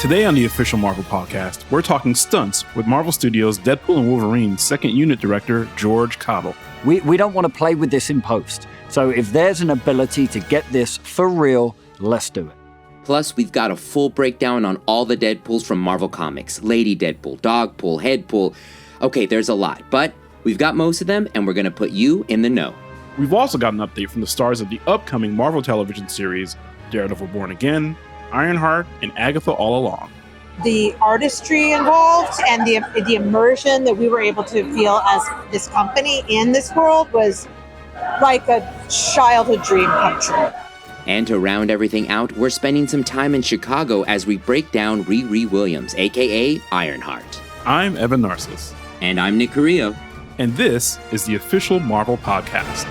Today on the official Marvel podcast, we're talking Stunts with Marvel Studios' Deadpool and Wolverine second unit director, George Cottle. We don't want to play with this in post. So if there's an ability to get this for real, let's do it. Plus, we've got a full breakdown on all the Deadpools from Marvel Comics. Lady Deadpool, Dogpool, Headpool. Okay, there's a lot, but we've got most of them, and we're going to put you in the know. We've also got an update from the stars of the upcoming Marvel television series, Daredevil Born Again, Ironheart, and Agatha All Along. The artistry involved and the immersion that we were able to feel as this company in this world was like a childhood dream come true. And to round everything out, we're spending some time in Chicago as we break down Riri Williams, aka Ironheart. I'm Evan Narcissus. And I'm Nick Carrillo. And this is the official Marvel podcast.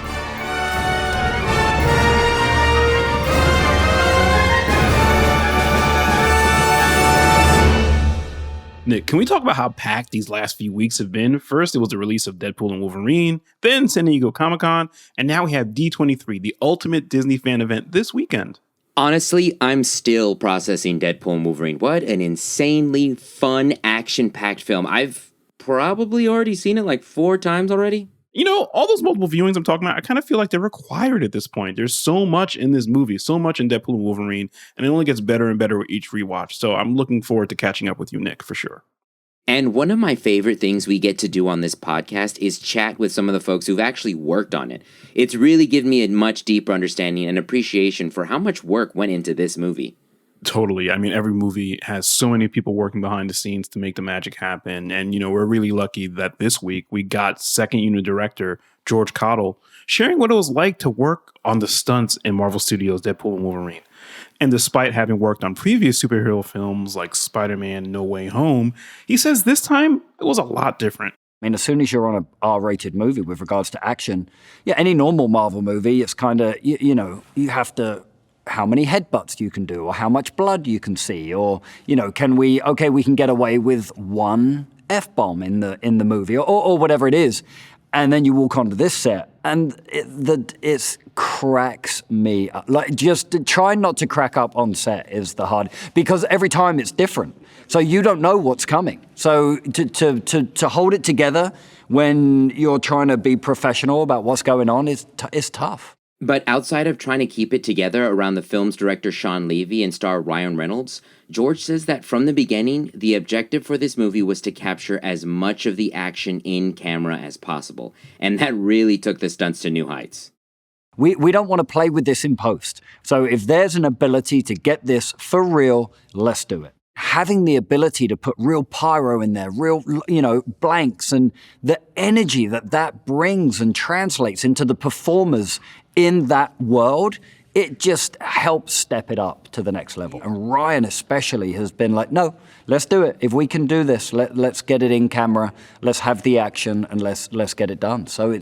Nick, can we talk about how packed these last few weeks have been? First, it was the release of Deadpool and Wolverine, then San Diego Comic-Con, and now we have D23, the ultimate Disney fan event this weekend. Honestly, I'm still processing Deadpool and Wolverine. What an insanely fun, action-packed film. I've probably already seen it like 4 times already. You know, all those multiple viewings I'm talking about, I kind of feel like they're required at this point. There's so much in this movie, so much in Deadpool and Wolverine, and it only gets better and better with each rewatch. So I'm looking forward to catching up with you, Nick, for sure. And one of my favorite things we get to do on this podcast is chat with some of the folks who've actually worked on it. It's really given me a much deeper understanding and appreciation for how much work went into this movie. Totally. I mean, every movie has so many people working behind the scenes to make the magic happen. And, you know, we're really lucky that this week we got second unit director George Cottle sharing what it was like to work on the stunts in Marvel Studios' Deadpool and Wolverine. And despite having worked on previous superhero films like Spider-Man No Way Home, he says this time it was a lot different. I mean, as soon as you're on a R-rated movie with regards to action, any normal Marvel movie, it's kind of, you have to, how many headbutts you can do, or how much blood you can see, or, we can get away with one F-bomb in the movie, or whatever it is. And then you walk onto this set, and it cracks me up. Like, just try not to crack up on set is the hard, because every time it's different. So you don't know what's coming. So to hold it together when you're trying to be professional about what's going on is tough. But outside of trying to keep it together around the film's director Sean Levy and star Ryan Reynolds, George says that from the beginning, the objective for this movie was to capture as much of the action in camera as possible. And that really took the stunts to new heights. We don't want to play with this in post. So if there's an ability to get this for real, let's do it. Having the ability to put real pyro in there, real, blanks, and the energy that brings and translates into the performers in that world, it just helps step it up to the next level. And Ryan especially has been like, no, let's do it. If we can do this, let's get it in camera, let's have the action, and let's get it done. So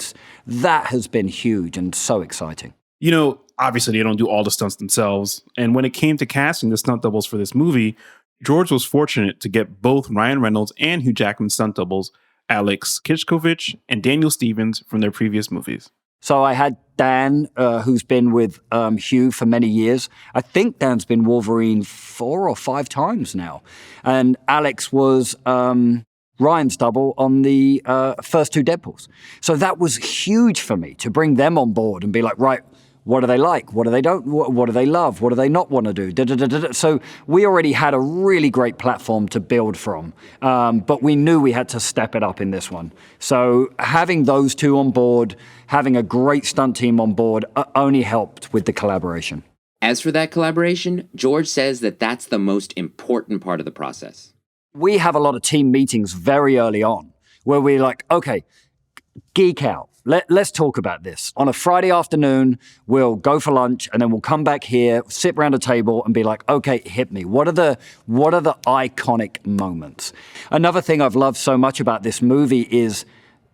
that has been huge and so exciting. You know, obviously they don't do all the stunts themselves. And when it came to casting the stunt doubles for this movie, George was fortunate to get both Ryan Reynolds and Hugh Jackman stunt doubles, Alex Kitchkovich and Daniel Stevens, from their previous movies. So I had Dan, who's been with Hugh for many years. I think Dan's been Wolverine 4 or 5 times now. And Alex was Ryan's double on the first 2 Deadpools. So that was huge for me to bring them on board and be like, right, what do they like? What do they don't? What do they love? What do they not want to do? So we already had a really great platform to build from, but we knew we had to step it up in this one. So having those 2 on board, having a great stunt team on board, only helped with the collaboration. As for that collaboration, George says that that's the most important part of the process. We have a lot of team meetings very early on where we're like, okay, geek out. Let's talk about this. On a Friday afternoon, we'll go for lunch and then we'll come back here, sit around a table and be like, okay, hit me. What are the iconic moments? Another thing I've loved so much about this movie is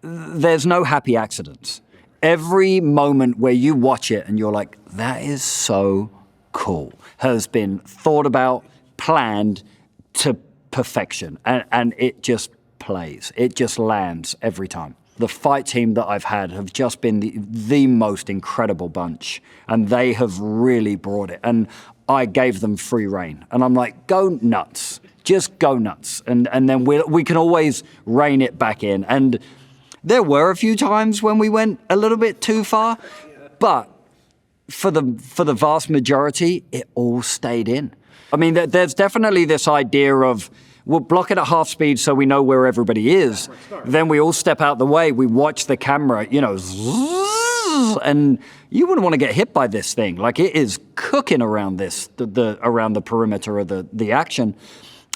there's no happy accidents. Every moment where you watch it and you're like, that is so cool, has been thought about, planned to perfection. And it just plays. It just lands every time. The fight team that I've had have just been the most incredible bunch, and they have really brought it. And I gave them free rein. And I'm like, go nuts. Just go nuts. And then we can always rein it back in. And there were a few times when we went a little bit too far, but for the vast majority, it all stayed in. I mean, there's definitely this idea of, we'll block it at half speed so we know where everybody is. Then we all step out the way. We watch the camera, and you wouldn't want to get hit by this thing. Like, it is cooking around around the perimeter of the action.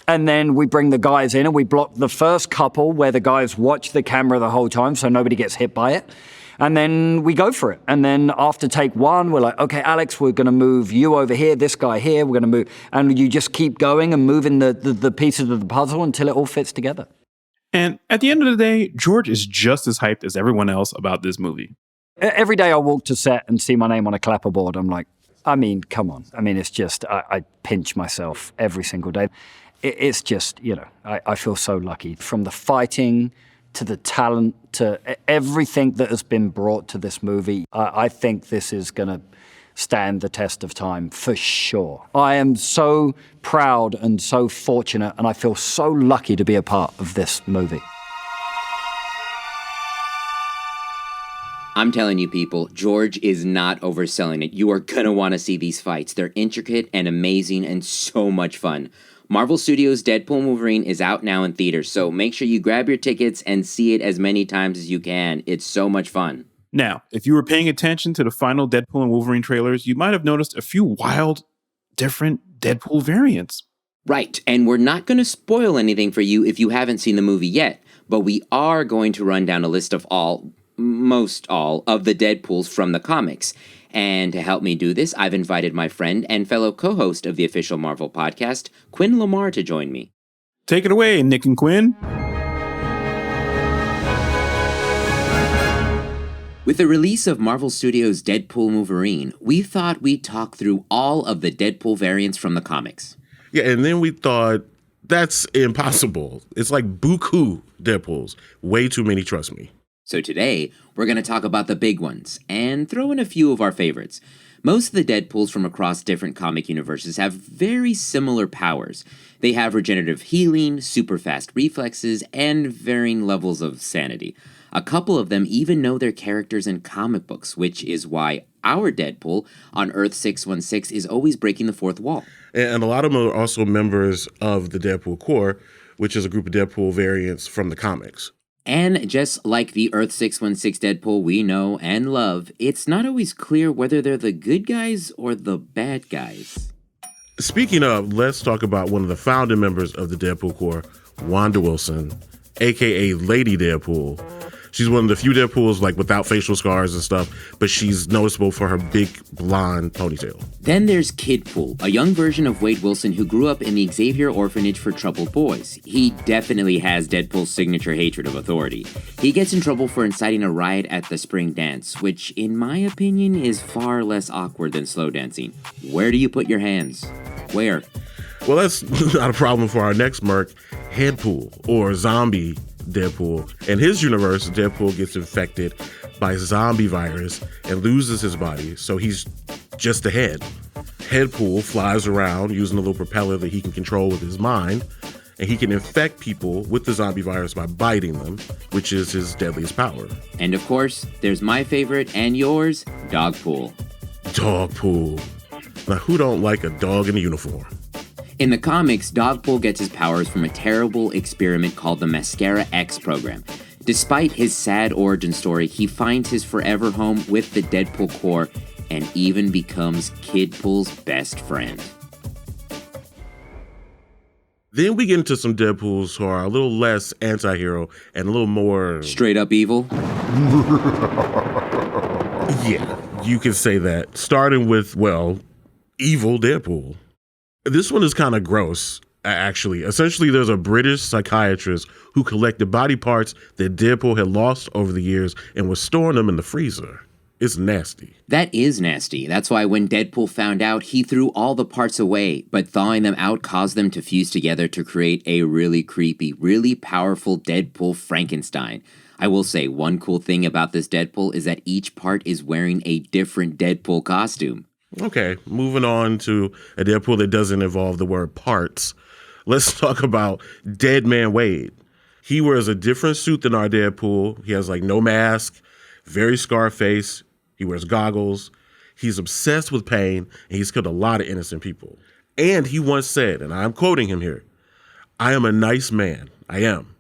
And then we bring the guys in and we block the first couple where the guys watch the camera the whole time so nobody gets hit by it. And then we go for it. And then after take one, we're like, okay, Alex, we're going to move you over here, this guy here, we're going to move. And you just keep going and moving the pieces of the puzzle until it all fits together. And at the end of the day, George is just as hyped as everyone else about this movie. Every day I walk to set and see my name on a clapperboard, I'm like, I mean, come on. I mean, it's just, I pinch myself every single day. It's just, I feel so lucky. From the fighting to the talent to everything that has been brought to this movie, I think this is going to stand the test of time for sure. I am so proud and so fortunate, and I feel so lucky to be a part of this movie. I'm telling you, people, George is not overselling it. You are going to want to see these fights. They're intricate and amazing and so much fun. Marvel Studios' Deadpool Wolverine is out now in theaters, so make sure you grab your tickets and see it as many times as you can. It's so much fun. Now, if you were paying attention to the final Deadpool and Wolverine trailers, you might have noticed a few wild, different Deadpool variants. Right, and we're not going to spoil anything for you if you haven't seen the movie yet, but we are going to run down a list of most all of the Deadpools from the comics. And to help me do this, I've invited my friend and fellow co-host of the official Marvel podcast, Quinn Lamar, to join me. Take it away, Nick and Quinn. With the release of Marvel Studios' Deadpool Wolverine, we thought we'd talk through all of the Deadpool variants from the comics. Yeah, and then we thought, that's impossible. It's like buku Deadpools. Way too many, trust me. So today, we're going to talk about the big ones, and throw in a few of our favorites. Most of the Deadpools from across different comic universes have very similar powers. They have regenerative healing, super fast reflexes, and varying levels of sanity. A couple of them even know their characters in comic books, which is why our Deadpool on Earth 616 is always breaking the fourth wall. And a lot of them are also members of the Deadpool Corps, which is a group of Deadpool variants from the comics. And just like the Earth 616 Deadpool we know and love, it's not always clear whether they're the good guys or the bad guys. Speaking of, let's talk about one of the founding members of the Deadpool Corps, Wanda Wilson, a.k.a. Lady Deadpool. She's one of the few Deadpools without facial scars and stuff, but she's noticeable for her big blonde ponytail. Then there's Kidpool, a young version of Wade Wilson who grew up in the Xavier Orphanage for Troubled Boys. He definitely has Deadpool's signature hatred of authority. He gets in trouble for inciting a riot at the spring dance, which in my opinion is far less awkward than slow dancing. Where do you put your hands? Where? Well, that's not a problem for our next merc, Headpool, or Zombie Deadpool. In his universe, Deadpool gets infected by zombie virus and loses his body, so he's just a head. Headpool flies around using a little propeller that he can control with his mind, and he can infect people with the zombie virus by biting them, which is his deadliest power. And of course, there's my favorite and yours, Dogpool. Dogpool. Now, who don't like a dog in a uniform? In the comics, Dogpool gets his powers from a terrible experiment called the Mascara X program. Despite his sad origin story, he finds his forever home with the Deadpool Corps and even becomes Kidpool's best friend. Then we get into some Deadpools who are a little less anti-hero and a little more... Straight up evil? Yeah, you can say that. Starting with, evil Deadpool. This one is kind of gross, actually. Essentially, there's a British psychiatrist who collected body parts that Deadpool had lost over the years and was storing them in the freezer. It's nasty. That is nasty. That's why when Deadpool found out, he threw all the parts away, but thawing them out caused them to fuse together to create a really creepy, really powerful Deadpool Frankenstein. I will say one cool thing about this Deadpool is that each part is wearing a different Deadpool costume. Okay, moving on to a Deadpool that doesn't involve the word parts. Let's talk about Dead Man Wade. He wears a different suit than our Deadpool. He has like no mask, very scar face. He wears goggles. He's obsessed with pain, and he's killed a lot of innocent people. And he once said, and I'm quoting him here, "I am a nice man. I am.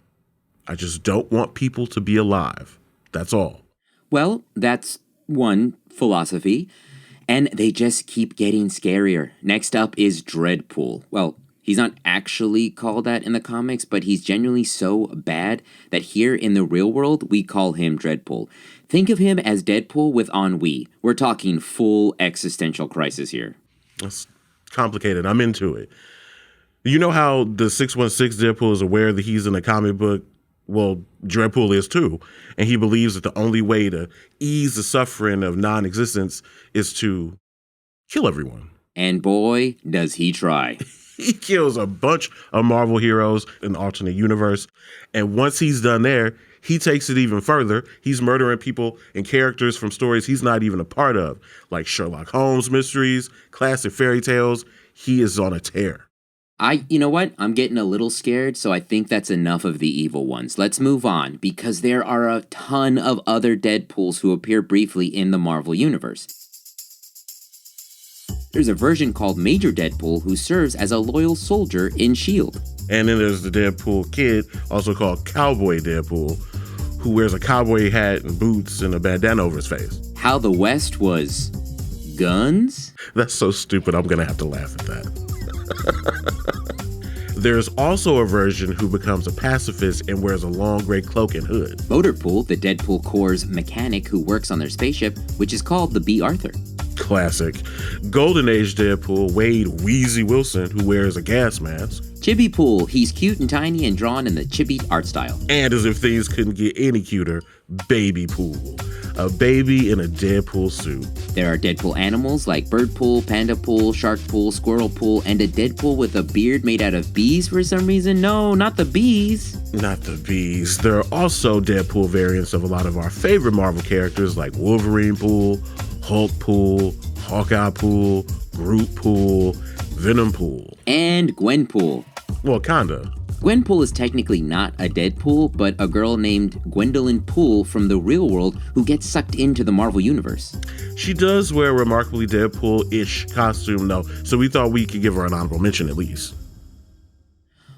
I just don't want people to be alive. That's all." Well, that's one philosophy. And they just keep getting scarier. Next up is Dreadpool. Well, he's not actually called that in the comics, but he's genuinely so bad that here in the real world, we call him Dreadpool. Think of him as Deadpool with ennui. We're talking full existential crisis here. That's complicated. I'm into it. You know how the 616 Deadpool is aware that he's in a comic book? Well, Dreadpool is too. And he believes that the only way to ease the suffering of non-existence is to kill everyone. And boy, does he try. He kills a bunch of Marvel heroes in the alternate universe. And once he's done there, he takes it even further. He's murdering people and characters from stories he's not even a part of, like Sherlock Holmes mysteries, classic fairy tales. He is on a tear. You know what? I'm getting a little scared, so I think that's enough of the evil ones. Let's move on, because there are a ton of other Deadpools who appear briefly in the Marvel Universe. There's a version called Major Deadpool who serves as a loyal soldier in S.H.I.E.L.D. And then there's the Deadpool kid, also called Cowboy Deadpool, who wears a cowboy hat and boots and a bandana over his face. How the West was guns? That's so stupid, I'm going to have to laugh at that. There's also a version who becomes a pacifist and wears a long gray cloak and hood. Motorpool, the Deadpool Corps' mechanic who works on their spaceship, which is called the B. Arthur. Classic. Golden Age Deadpool, Wade Wheezy Wilson, who wears a gas mask. Chibi-Pool, he's cute and tiny and drawn in the chibi art style. And as if things couldn't get any cuter, Baby Pool. A baby in a Deadpool suit. There are Deadpool animals like Birdpool, Pandapool, Sharkpool, Squirrelpool, and a Deadpool with a beard made out of bees for some reason. No, not the bees. Not the bees. There are also Deadpool variants of a lot of our favorite Marvel characters like Wolverine Pool, Hulk Pool, Hawkeye Pool, Groot Pool, Venom Pool. And Gwenpool. Well, kinda. Gwenpool is technically not a Deadpool, but a girl named Gwendolyn Poole from the real world who gets sucked into the Marvel Universe. She does wear a remarkably Deadpool-ish costume, though, so we thought we could give her an honorable mention at least.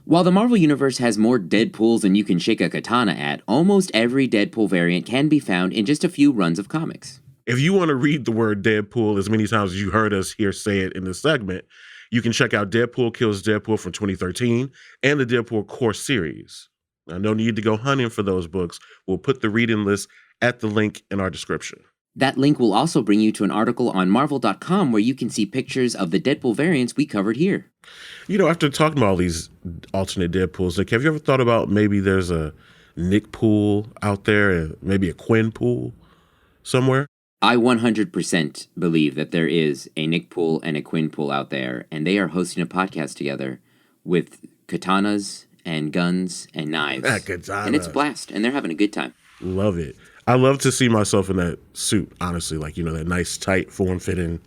While the Marvel Universe has more Deadpools than you can shake a katana at, almost every Deadpool variant can be found in just a few runs of comics. If you want to read the word Deadpool as many times as you heard us here say it in this segment, you can check out Deadpool Kills Deadpool from 2013 and the Deadpool Core series. Now, no need to go hunting for those books. We'll put the reading list at the link in our description. That link will also bring you to an article on Marvel.com where you can see pictures of the Deadpool variants we covered here. You know, after talking about all these alternate Deadpools, like, have you ever thought about maybe there's a Nick Pool out there and maybe a Quinn Pool somewhere? I 100% believe that there is a Nick Pool and a Quinn Pool out there, and they are hosting a podcast together with katanas and guns and knives. And it's a blast, and they're having a good time. Love it. I love to see myself in that suit, honestly, like, you know, that nice, tight, form-fitting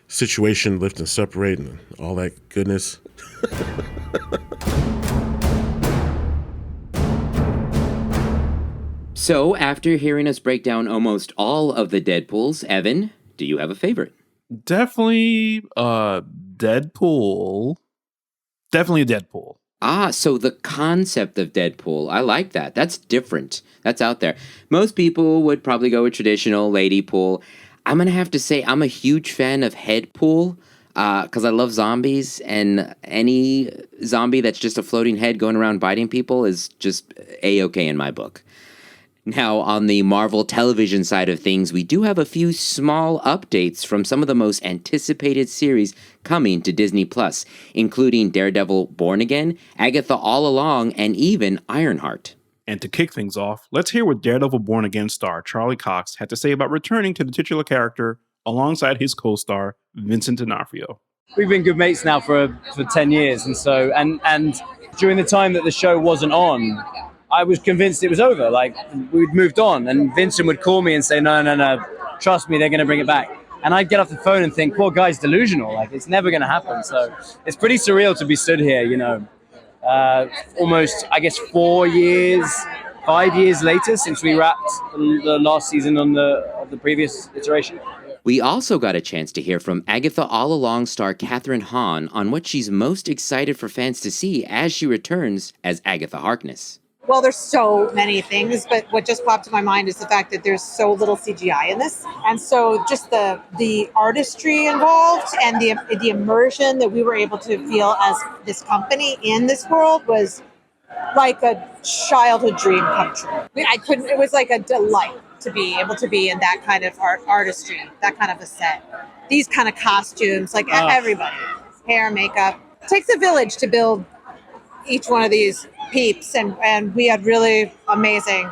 situation, lift and separate and all that goodness. So, after hearing us break down almost all of the Deadpools, Evan, do you have a favorite? Definitely Deadpool. Definitely a Deadpool. Ah, so the concept of Deadpool, I like that. That's different. That's out there. Most people would probably go with traditional lady pool. I'm going to have to say I'm a huge fan of head pool because I love zombies, and any zombie that's just a floating head going around biting people is just A-okay in my book. Now, on the Marvel television side of things, we do have a few small updates from some of the most anticipated series coming to Disney+, including Daredevil Born Again, Agatha All Along, and even Ironheart. And to kick things off, let's hear what Daredevil Born Again star Charlie Cox had to say about returning to the titular character alongside his co-star Vincent D'Onofrio. We've been good mates now for 10 years, and so and during the time that the show wasn't on, I was convinced it was over. Like, we'd moved on, and Vincent would call me and say, no, trust me, they're going to bring it back. And I'd get off the phone and think, poor guy's delusional. Like, it's never going to happen. So it's pretty surreal to be stood here, almost, I guess, 5 years later since we wrapped the last season of the previous iteration. We also got a chance to hear from Agatha All Along star Kathryn Hahn on what she's most excited for fans to see as she returns as Agatha Harkness. Well, there's so many things, but what just popped in my mind is the fact that there's so little CGI in this. And so just the artistry involved and the immersion that we were able to feel as this company in this world was like a childhood dream come true. It was like a delight to be able to be in that kind of artistry, that kind of a set. These kind of costumes, like everybody, hair, makeup. It takes a village to build each one of these peeps, and we had really amazing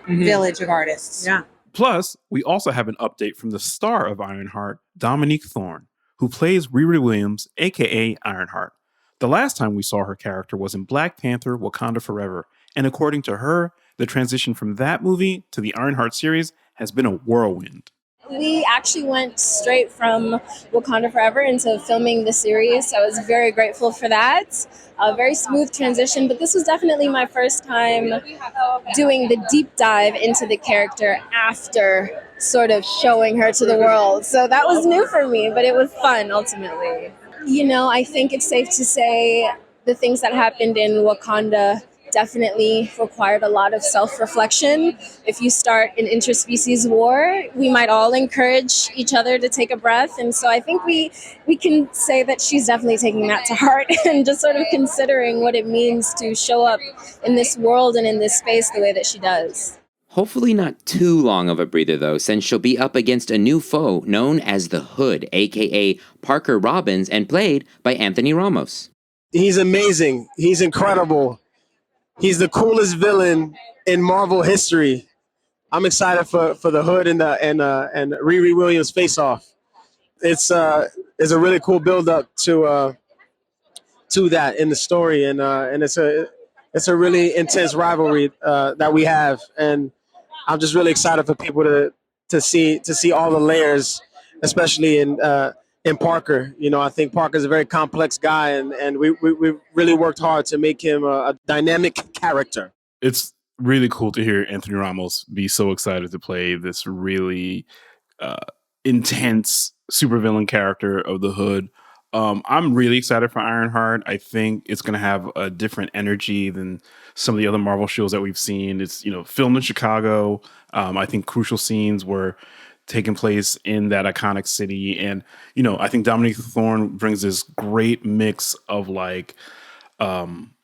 village of artists. Yeah. Plus, we also have an update from the star of Ironheart, Dominique Thorne, who plays Riri Williams, aka Ironheart. The last time we saw her character was in Black Panther: Wakanda Forever, and according to her, the transition from that movie to the Ironheart series has been a whirlwind. We actually went straight from Wakanda Forever into filming the series. I was very grateful for that. A very smooth transition, but this was definitely my first time doing the deep dive into the character after sort of showing her to the world. So that was new for me, but it was fun ultimately. I think it's safe to say the things that happened in Wakanda definitely required a lot of self-reflection. If you start an interspecies war, we might all encourage each other to take a breath. And so I think we can say that she's definitely taking that to heart and just sort of considering what it means to show up in this world and in this space the way that she does. Hopefully not too long of a breather, though, since she'll be up against a new foe known as the Hood, a.k.a. Parker Robbins, and played by Anthony Ramos. He's amazing. He's incredible. He's the coolest villain in Marvel history. I'm excited for the Hood and Riri Williams face-off. It's a really cool build-up to that in the story, and it's a really intense rivalry that we have, and I'm just really excited for people to see all the layers, especially in Parker. I think Parker's a very complex guy, and we really worked hard to make him a dynamic character. It's really cool to hear Anthony Ramos be so excited to play this really intense supervillain character of the Hood. I'm really excited for Ironheart. I think it's going to have a different energy than some of the other Marvel shows that we've seen. It's filmed in Chicago. I think crucial scenes were taking place in that iconic city. And, I think Dominique Thorne brings this great mix of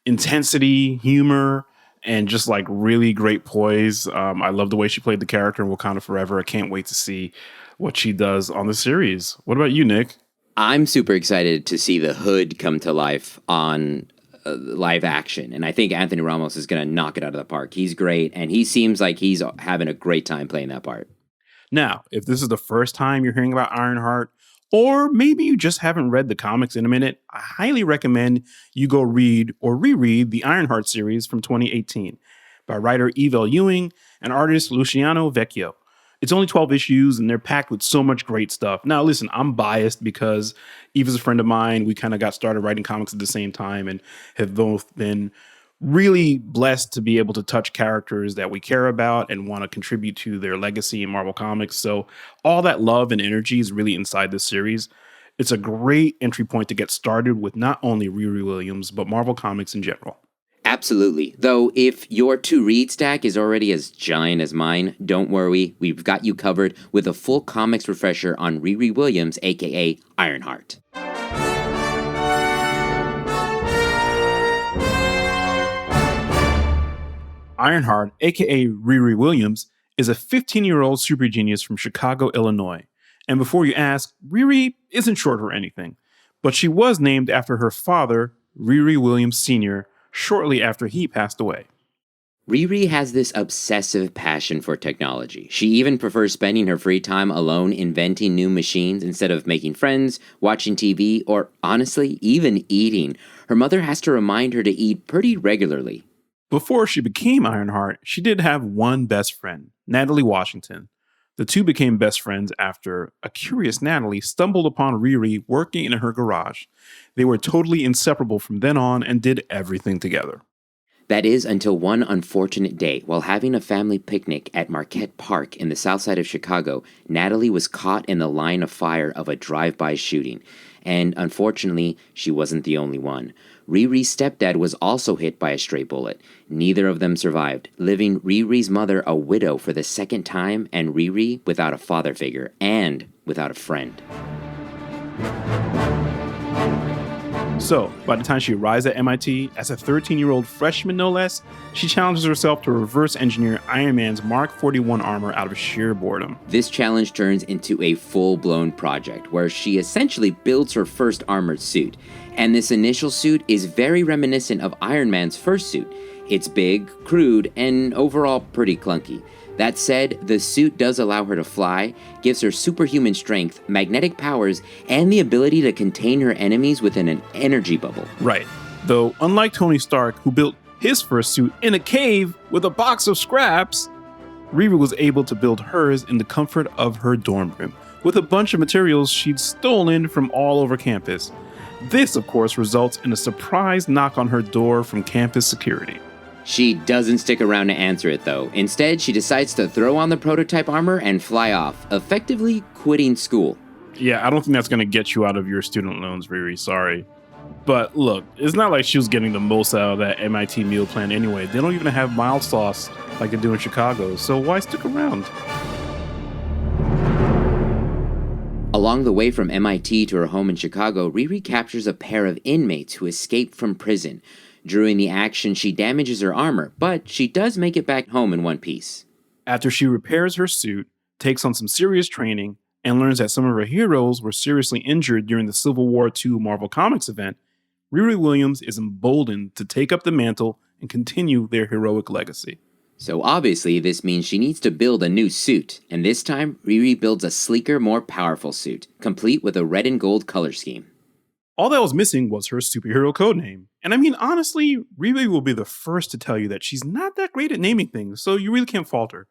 intensity, humor, and just really great poise. I love the way she played the character in Wakanda Forever. I can't wait to see what she does on the series. What about you, Nick? I'm super excited to see the Hood come to life on live action. And I think Anthony Ramos is going to knock it out of the park. He's great. And he seems like he's having a great time playing that part. Now, if this is the first time you're hearing about Ironheart, or maybe you just haven't read the comics in a minute, I highly recommend you go read or reread the Ironheart series from 2018 by writer Evel Ewing and artist Luciano Vecchio. It's only 12 issues and they're packed with so much great stuff. Now, listen, I'm biased because Eva's a friend of mine. We kind of got started writing comics at the same time and have both been really blessed to be able to touch characters that we care about and want to contribute to their legacy in Marvel Comics. So all that love and energy is really inside this series. It's a great entry point to get started with not only Riri Williams, but Marvel Comics in general. Absolutely. Though if your to-read stack is already as giant as mine, don't worry. We've got you covered with a full comics refresher on Riri Williams, a.k.a. Ironheart. Ironheart, aka Riri Williams, is a 15-year-old super genius from Chicago, Illinois. And before you ask, Riri isn't short for anything, but she was named after her father, Riri Williams Sr., shortly after he passed away. Riri has this obsessive passion for technology. She even prefers spending her free time alone inventing new machines instead of making friends, watching TV, or honestly, even eating. Her mother has to remind her to eat pretty regularly. Before she became Ironheart, she did have one best friend, Natalie Washington. The two became best friends after a curious Natalie stumbled upon Riri working in her garage. They were totally inseparable from then on and did everything together. That is until one unfortunate day, while having a family picnic at Marquette Park in the south side of Chicago, Natalie was caught in the line of fire of a drive-by shooting. And unfortunately, she wasn't the only one. Riri's stepdad was also hit by a stray bullet. Neither of them survived, leaving Riri's mother a widow for the second time and Riri without a father figure and without a friend. So, by the time she arrives at MIT, as a 13-year-old freshman no less, she challenges herself to reverse engineer Iron Man's Mark 41 armor out of sheer boredom. This challenge turns into a full-blown project where she essentially builds her first armored suit. And this initial suit is very reminiscent of Iron Man's first suit. It's big, crude, and overall pretty clunky. That said, the suit does allow her to fly, gives her superhuman strength, magnetic powers, and the ability to contain her enemies within an energy bubble. Right. Though, unlike Tony Stark, who built his first suit in a cave with a box of scraps, Riri was able to build hers in the comfort of her dorm room, with a bunch of materials she'd stolen from all over campus. This, of course, results in a surprise knock on her door from campus security. She doesn't stick around to answer it, though. Instead, she decides to throw on the prototype armor and fly off, effectively quitting school. Yeah, I don't think that's going to get you out of your student loans, Riri, sorry. But look, it's not like she was getting the most out of that MIT meal plan anyway. They don't even have mild sauce like they do in Chicago, so why stick around? Along the way from MIT to her home in Chicago, Riri captures a pair of inmates who escaped from prison. During the action, she damages her armor, but she does make it back home in one piece. After she repairs her suit, takes on some serious training, and learns that some of her heroes were seriously injured during the Civil War II Marvel Comics event, Riri Williams is emboldened to take up the mantle and continue their heroic legacy. So obviously, this means she needs to build a new suit, and this time, Riri builds a sleeker, more powerful suit, complete with a red and gold color scheme. All that was missing was her superhero codename. And I mean, honestly, Riri will be the first to tell you that she's not that great at naming things, so you really can't fault her.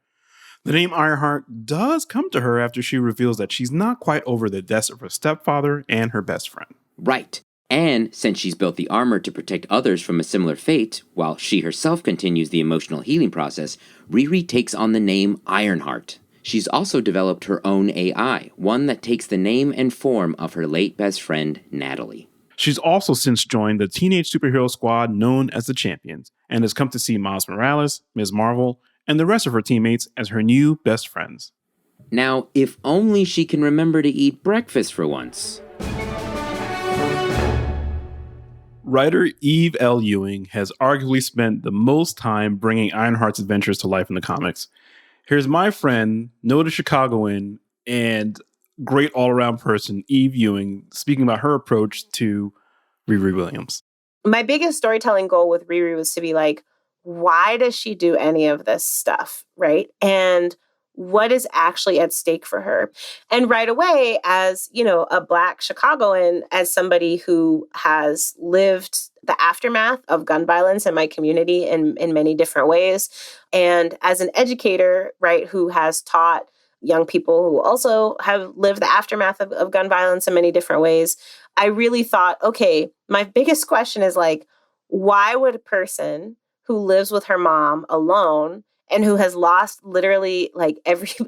The name Ironheart does come to her after she reveals that she's not quite over the deaths of her stepfather and her best friend. Right. And since she's built the armor to protect others from a similar fate, while she herself continues the emotional healing process, Riri takes on the name Ironheart. She's also developed her own AI, one that takes the name and form of her late best friend, Natalie. She's also since joined the teenage superhero squad known as the Champions, and has come to see Miles Morales, Ms. Marvel, and the rest of her teammates as her new best friends. Now, if only she can remember to eat breakfast for once. Writer Eve L. Ewing has arguably spent the most time bringing Ironheart's adventures to life in the comics. Here's my friend, noted Chicagoan, and great all-around person, Eve Ewing, speaking about her approach to Riri Williams. My biggest storytelling goal with Riri was to be like, why does she do any of this stuff, right? And what is actually at stake for her? And right away, as, you know, a Black Chicagoan, as somebody who has lived the aftermath of gun violence in my community in many different ways, and as an educator, right, who has taught young people who also have lived the aftermath of gun violence in many different ways, I really thought, okay, my biggest question is like, why would a person who lives with her mom alone and who has lost literally like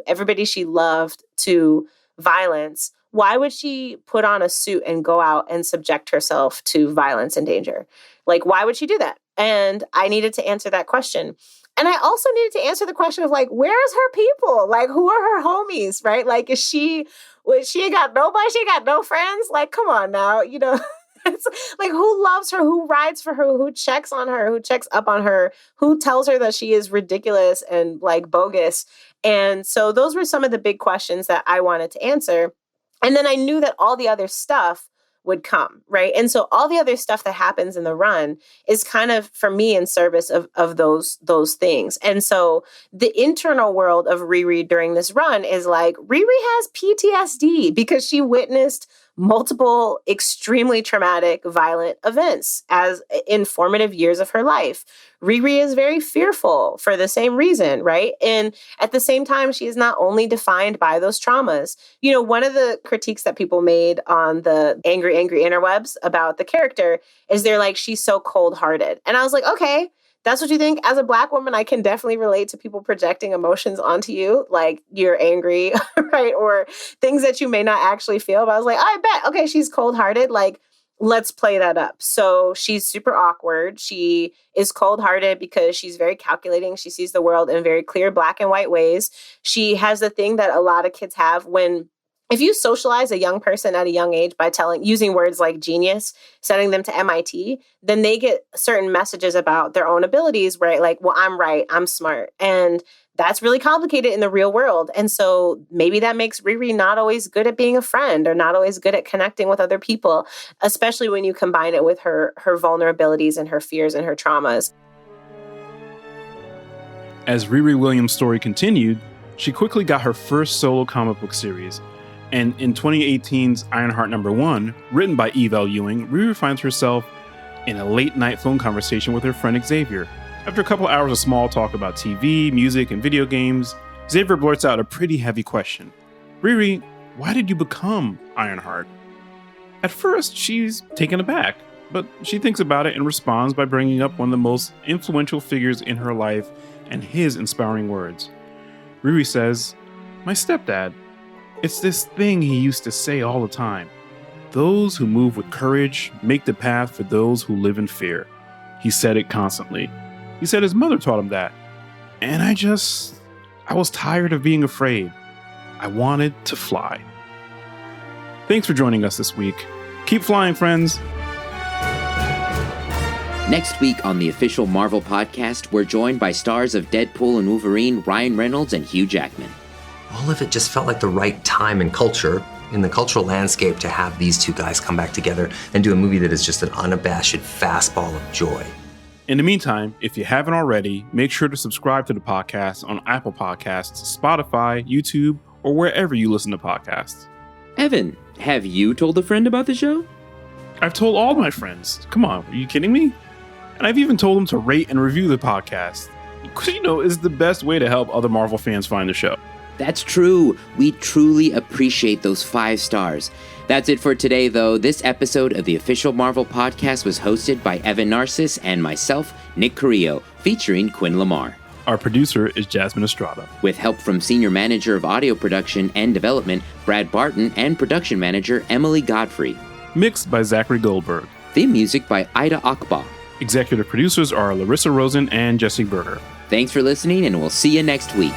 everybody she loved to violence, why would she put on a suit and go out and subject herself to violence and danger? Like, why would she do that? And I needed to answer that question. And I also needed to answer the question of like, where's her people? Like, who are her homies, right? Like, she ain't got nobody? She ain't got no friends? Like, come on now, you know? It's like, who loves her, who rides for her, who checks on her, who checks up on her, who tells her that she is ridiculous and like bogus. And so those were some of the big questions that I wanted to answer. And then I knew that all the other stuff would come, right? And so all the other stuff that happens in the run is kind of, for me, in service of those things. And so the internal world of Riri during this run is like, Riri has PTSD because she witnessed multiple extremely traumatic, violent events as informative years of her life. Riri is very fearful for the same reason, right? And at the same time, she is not only defined by those traumas. You know, one of the critiques that people made on the angry interwebs about the character is they're like, she's so cold-hearted. And I was like, okay, that's what you think. As a Black woman, I can definitely relate to people projecting emotions onto you, like you're angry, right? Or things that you may not actually feel. But I was like, I bet, okay, she's cold-hearted. Like, let's play that up. So she's super awkward. She is cold-hearted because she's very calculating. She sees the world in very clear black and white ways. She has the thing that a lot of kids have if you socialize a young person at a young age by using words like genius, sending them to MIT, then they get certain messages about their own abilities, right? Like, well, I'm right, I'm smart. And that's really complicated in the real world. And so maybe that makes Riri not always good at being a friend or not always good at connecting with other people, especially when you combine it with her vulnerabilities and her fears and her traumas. As Riri Williams' story continued, she quickly got her first solo comic book series. And in 2018's Ironheart #1, written by Eve L. Ewing, Riri finds herself in a late-night phone conversation with her friend Xavier. After a couple hours of small talk about TV, music, and video games, Xavier blurts out a pretty heavy question. Riri, why did you become Ironheart? At first, she's taken aback, but she thinks about it and responds by bringing up one of the most influential figures in her life and his inspiring words. Riri says, "My stepdad. It's this thing he used to say all the time. Those who move with courage make the path for those who live in fear." He said it constantly. He said his mother taught him that. And I was tired of being afraid. I wanted to fly. Thanks for joining us this week. Keep flying, friends. Next week on the official Marvel podcast, we're joined by stars of Deadpool and Wolverine, Ryan Reynolds and Hugh Jackman. All of it just felt like the right time and culture in the cultural landscape to have these two guys come back together and do a movie that is just an unabashed fastball of joy. In the meantime, if you haven't already, make sure to subscribe to the podcast on Apple Podcasts, Spotify, YouTube, or wherever you listen to podcasts. Evan, have you told a friend about the show? I've told all my friends. Come on, are you kidding me? And I've even told them to rate and review the podcast. Because, it's the best way to help other Marvel fans find the show. That's true. We truly appreciate those 5 stars. That's it for today, though. This episode of the official Marvel podcast was hosted by Evan Narciss and myself, Nick Carrillo, featuring Quinn Lamar. Our producer is Jasmine Estrada. With help from Senior Manager of Audio Production and Development, Brad Barton, and Production Manager, Emily Godfrey. Mixed by Zachary Goldberg. Theme music by Ida Akba. Executive producers are Larissa Rosen and Jesse Berger. Thanks for listening, and we'll see you next week.